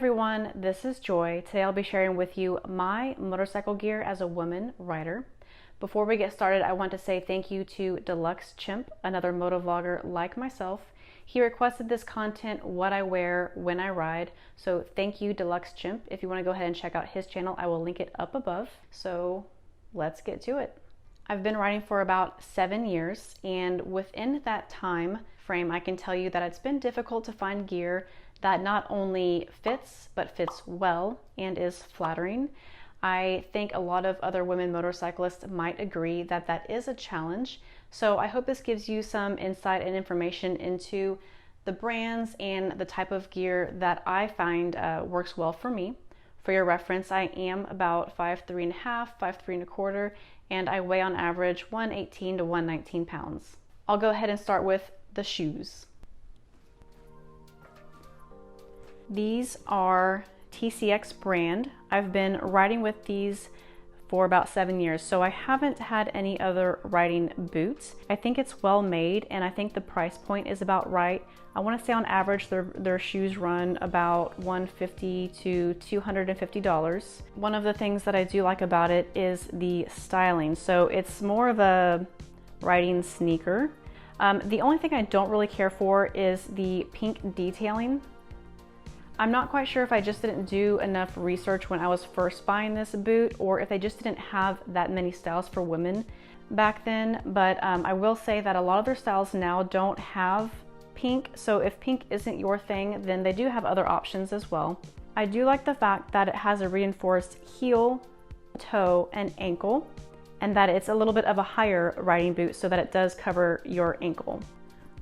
everyone, this is Joy. Today I'll be sharing with you my motorcycle gear as a woman rider. Before we get started, I want to say thank you to Deluxe Chimp, another motovlogger like myself. He requested this content, what I wear when I ride. So thank you, Deluxe Chimp. If you want to go ahead and check out his channel, I will link it up above. So let's get to it. I've been riding for about 7 years, and within that time frame, I can tell you that it's been difficult to find gear that not only fits, but fits well and is flattering. I think a lot of other women motorcyclists might agree that that is a challenge. So I hope this gives you some insight and information into the brands and the type of gear that I find works well for me. For your reference, I am about 5'3.5", 5'3.25", and I weigh on average 118 to 119 pounds. I'll go ahead and start with the shoes. These are TCX brand. I've been riding with these for about 7 years, so I haven't had any other riding boots. I think it's well made, and I think the price point is about right. I want to say on average their shoes run about $150 to $250. One of the things that I do like about it is the styling. So it's more of a riding sneaker. The only thing I don't really care for is the pink detailing. I'm not quite sure if I just didn't do enough research when I was first buying this boot, or if they just didn't have that many styles for women back then, but I will say that a lot of their styles now don't have pink, so if pink isn't your thing, then they do have other options as well. I do like the fact that it has a reinforced heel, toe, and ankle, and that it's a little bit of a higher riding boot so that it does cover your ankle.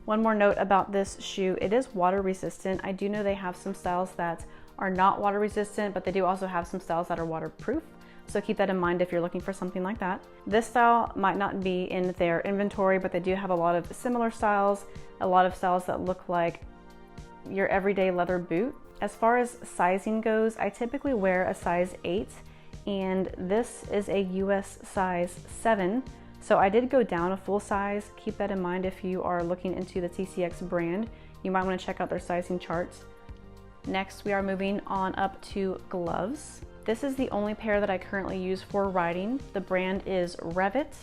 One more note about this shoe, it is water resistant. I do know they have some styles that are not water resistant, but they do also have some styles that are waterproof. So keep that in mind if you're looking for something like that. This style might not be in their inventory, but they do have a lot of similar styles, a lot of styles that look like your everyday leather boot. As far as sizing goes, I typically wear a size 8, and this is a US size 7. So I did go down a full size. Keep that in mind if you are looking into the TCX brand. You might want to check out their sizing charts. Next, we are moving on up to gloves. This is the only pair that I currently use for riding. The brand is Revit,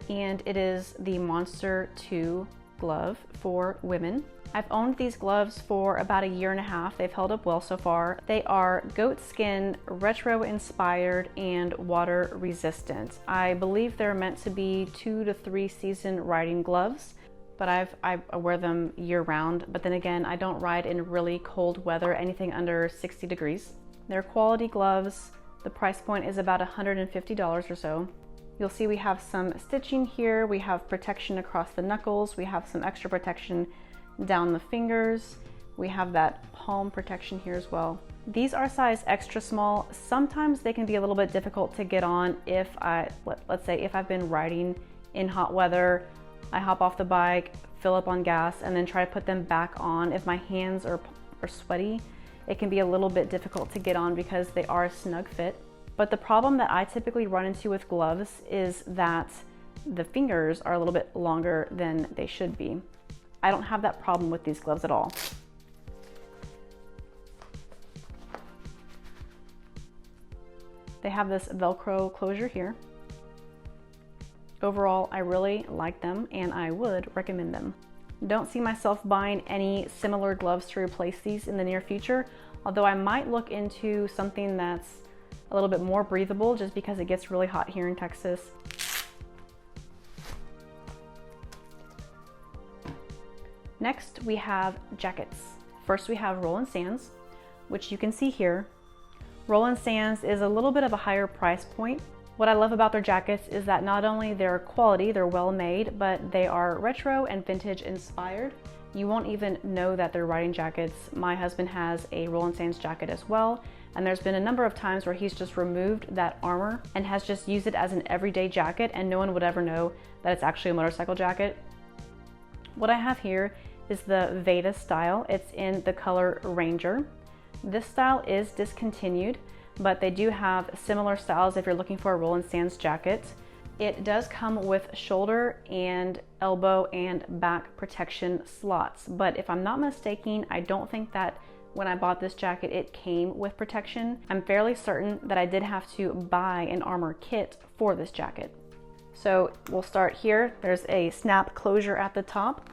and it is the Monster 2 glove for women. I've owned these gloves for about 1.5 years. They've held up well so far. They are goat skin, retro inspired, and water resistant. I believe they're meant to be 2 to 3 season riding gloves, but I wear them year round. But then again, I don't ride in really cold weather, anything under 60 degrees. They're quality gloves. The price point is about $150 or so. You'll see we have some stitching here. We have protection across the knuckles. We have some extra protection down the fingers. We have that palm protection here as well. These are size extra small. Sometimes they can be a little bit difficult to get on if let's say if I've been riding in hot weather, I hop off the bike, fill up on gas, and then try to put them back on. If my hands are sweaty, it can be a little bit difficult to get on because they are a snug fit. But the problem that I typically run into with gloves is that the fingers are a little bit longer than they should be. I don't have that problem with these gloves at all. They have this Velcro closure here. Overall, I really like them and I would recommend them. Don't see myself buying any similar gloves to replace these in the near future, although I might look into something that's a little bit more breathable just because it gets really hot here in Texas. Next, we have jackets. First, we have Roland Sands, which you can see here. Roland Sands is a little bit of a higher price point. What I love about their jackets is that not only they're quality, they're well made, but they are retro and vintage inspired. You won't even know that they're riding jackets. My husband has a Roland Sands jacket as well, and there's been a number of times where he's just removed that armor and has just used it as an everyday jacket, and no one would ever know that it's actually a motorcycle jacket. What I have here is the Veda style. It's in the color Ranger. This style is discontinued, but they do have similar styles if you're looking for a Roland Sands jacket. It does come with shoulder and elbow and back protection slots, but if I'm not mistaken, I don't think that when I bought this jacket, it came with protection. I'm fairly certain that I did have to buy an armor kit for this jacket. So we'll start here. There's a snap closure at the top.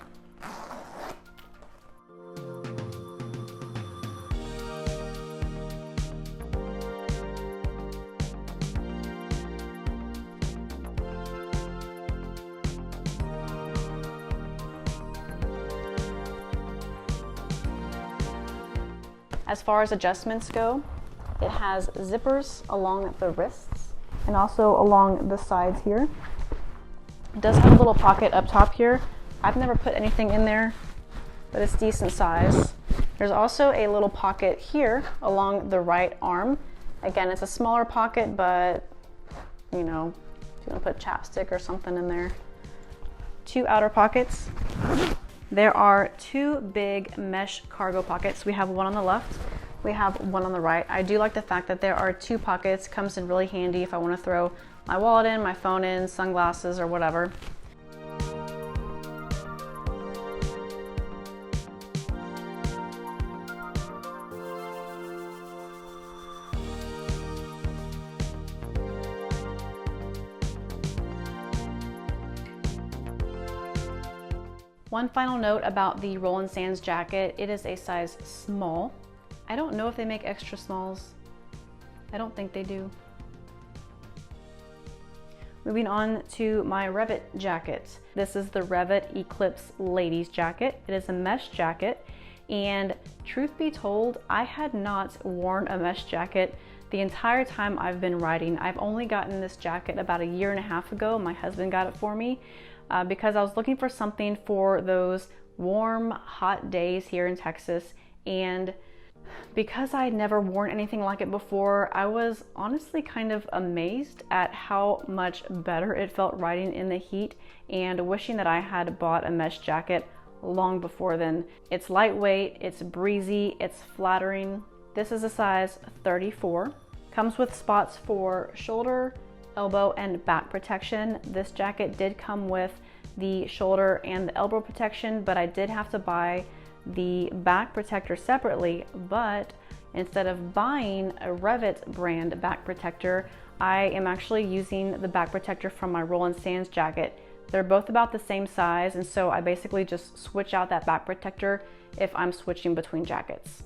As far as adjustments go, it has zippers along the wrists and also along the sides here. It does have a little pocket up top here. I've never put anything in there, but it's decent size. There's also a little pocket here along the right arm. Again, it's a smaller pocket, but you know, if you want to put chapstick or something in there. 2 outer pockets. There are 2 big mesh cargo pockets. We have one on the left, we have one on the right. I do like the fact that there are 2 pockets. Comes in really handy if I want to throw my wallet in, my phone in, sunglasses, or whatever. One final note about the Roland Sands jacket, it is a size small. I don't know if they make extra smalls. I don't think they do. Moving on to my Revit jacket. This is the Revit Eclipse ladies jacket. It is a mesh jacket, and truth be told, I had not worn a mesh jacket the entire time I've been riding. I've only gotten this jacket about 1.5 years ago. My husband got it for me. Because I was looking for something for those warm, hot days here in Texas, and because I had never worn anything like it before, I was honestly kind of amazed at how much better it felt riding in the heat, and wishing that I had bought a mesh jacket long before then. It's lightweight, it's breezy, it's flattering. This is a size 34. Comes with spots for shoulder, elbow, and back protection. This jacket did come with the shoulder and the elbow protection, but I did have to buy the back protector separately. But instead of buying a Revit brand back protector, I am actually using the back protector from my Roland Sands jacket. They're both about the same size, and so I basically just switch out that back protector if I'm switching between jackets.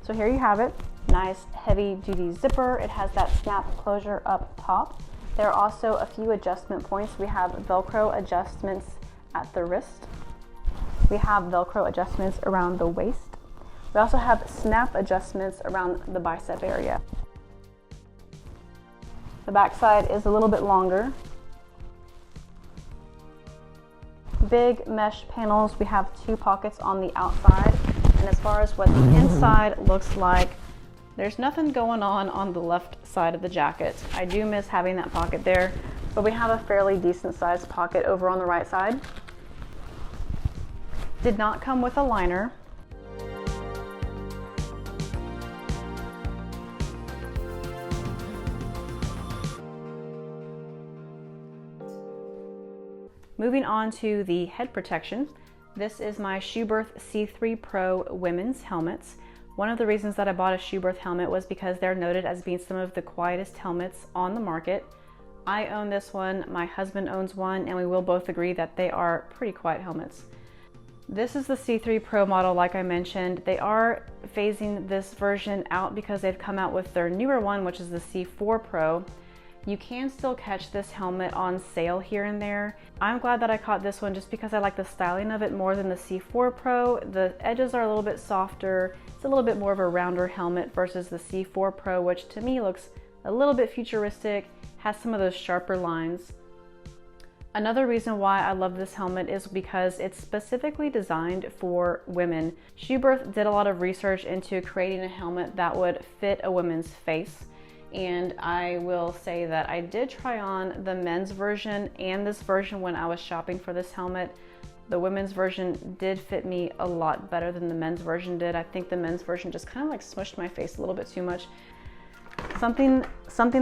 So here you have it, nice heavy duty zipper. It has that snap closure up top. There are also a few adjustment points. We have Velcro adjustments at the wrist. We have Velcro adjustments around the waist. We also have snap adjustments around the bicep area. The back side is a little bit longer. Big mesh panels. We have 2 pockets on the outside. And as far as what the inside looks like, there's nothing going on the left side of the jacket. I do miss having that pocket there, but we have a fairly decent sized pocket over on the right side. Did not come with a liner. Moving on to the head protection. This is my Schuberth C3 Pro women's helmets. One of the reasons that I bought a Schuberth helmet was because they're noted as being some of the quietest helmets on the market. I own this one, my husband owns one, and we will both agree that they are pretty quiet helmets. This is the C3 Pro model, like I mentioned. They are phasing this version out because they've come out with their newer one, which is the C4 Pro. You can still catch this helmet on sale here and there. I'm glad that I caught this one just because I like the styling of it more than the C4 Pro. The edges are a little bit softer. It's a little bit more of a rounder helmet versus the C4 Pro, which to me looks a little bit futuristic, has some of those sharper lines. Another reason why I love this helmet is because it's specifically designed for women. Schuberth did a lot of research into creating a helmet that would fit a woman's face. And I will say that I did try on the men's version and this version when I was shopping for this helmet. The women's version did fit me a lot better than the men's version did. I think the men's version just kind of like smushed my face a little bit too much. Something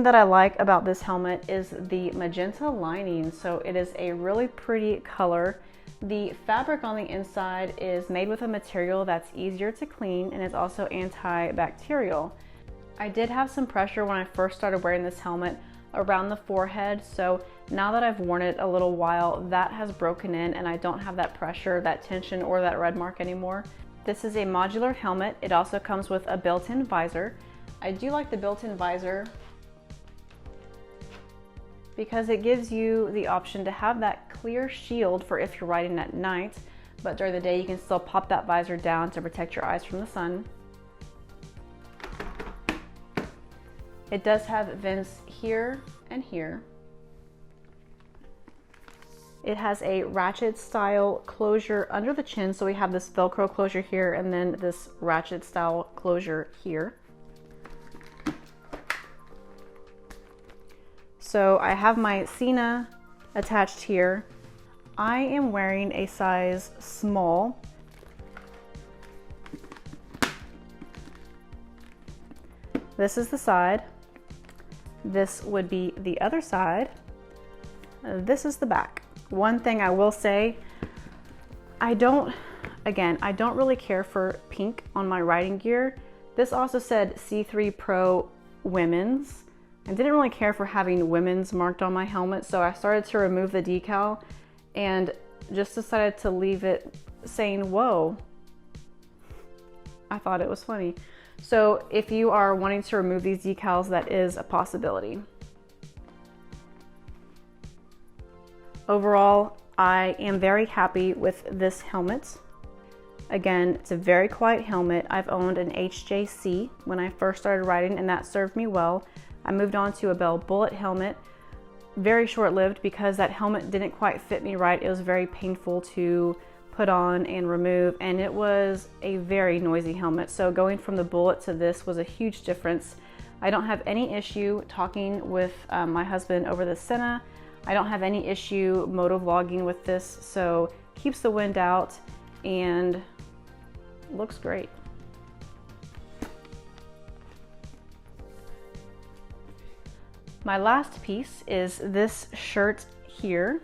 that I like about this helmet is the magenta lining. So it is a really pretty color. The fabric on the inside is made with a material that's easier to clean and is also antibacterial. I did have some pressure when I first started wearing this helmet around the forehead, so now that I've worn it a little while, that has broken in and I don't have that pressure, that tension, or that red mark anymore. This is a modular helmet. It also comes with a built-in visor. I do like the built-in visor because it gives you the option to have that clear shield for if you're riding at night, but during the day you can still pop that visor down to protect your eyes from the sun. It does have vents here and here. It has a ratchet style closure under the chin, so we have this Velcro closure here and then this ratchet style closure here. So I have my Sina attached here. I am wearing a size small. This is the side. This would be the other side. This is the back. One thing I will say, I don't really care for pink on my riding gear. This also said C3 Pro Women's. I didn't really care for having women's marked on my helmet, so I started to remove the decal and just decided to leave it saying whoa. I thought it was funny. So if you are wanting to remove these decals, that is a possibility. Overall, I am very happy with this helmet. Again, it's a very quiet helmet. I've owned an HJC when I first started riding and that served me well. I moved on to a Bell Bullet helmet. Very short-lived because that helmet didn't quite fit me right. It was very painful to put on and remove, and it was a very noisy helmet. So going from the Bullet to this was a huge difference. I don't have any issue talking with my husband over the Sena. I don't have any issue motovlogging with this, so keeps the wind out and looks great. My last piece is this shirt here.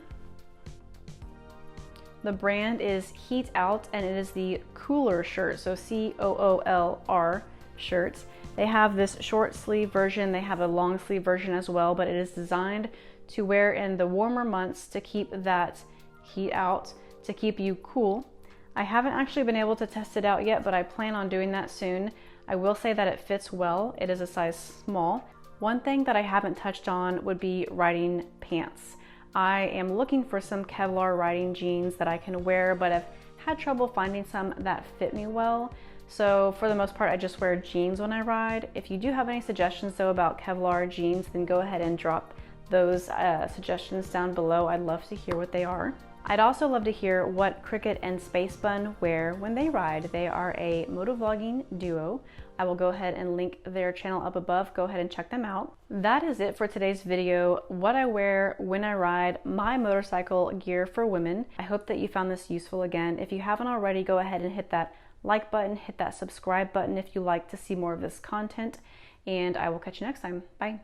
The brand is Heat Out and it is the Cooler shirt, so C-O-O-L-R shirt. They have this short sleeve version, they have a long sleeve version as well, but it is designed to wear in the warmer months to keep that heat out, to keep you cool. I haven't actually been able to test it out yet, but I plan on doing that soon. I will say that it fits well. It is a size small. One thing that I haven't touched on would be riding pants. I am looking for some Kevlar riding jeans that I can wear, but I've had trouble finding some that fit me well. So for the most part, I just wear jeans when I ride. If you do have any suggestions though about Kevlar jeans, then go ahead and drop those suggestions down below. I'd love to hear what they are. I'd also love to hear what Cricket and Space Bun wear when they ride. They are a motovlogging duo. I will go ahead and link their channel up above. Go ahead and check them out. That is it for today's video. What I wear when I ride, my motorcycle gear for women. I hope that you found this useful. Again, if you haven't already, go ahead and hit that like button, hit that subscribe button if you like to see more of this content, and I will catch you next time. Bye.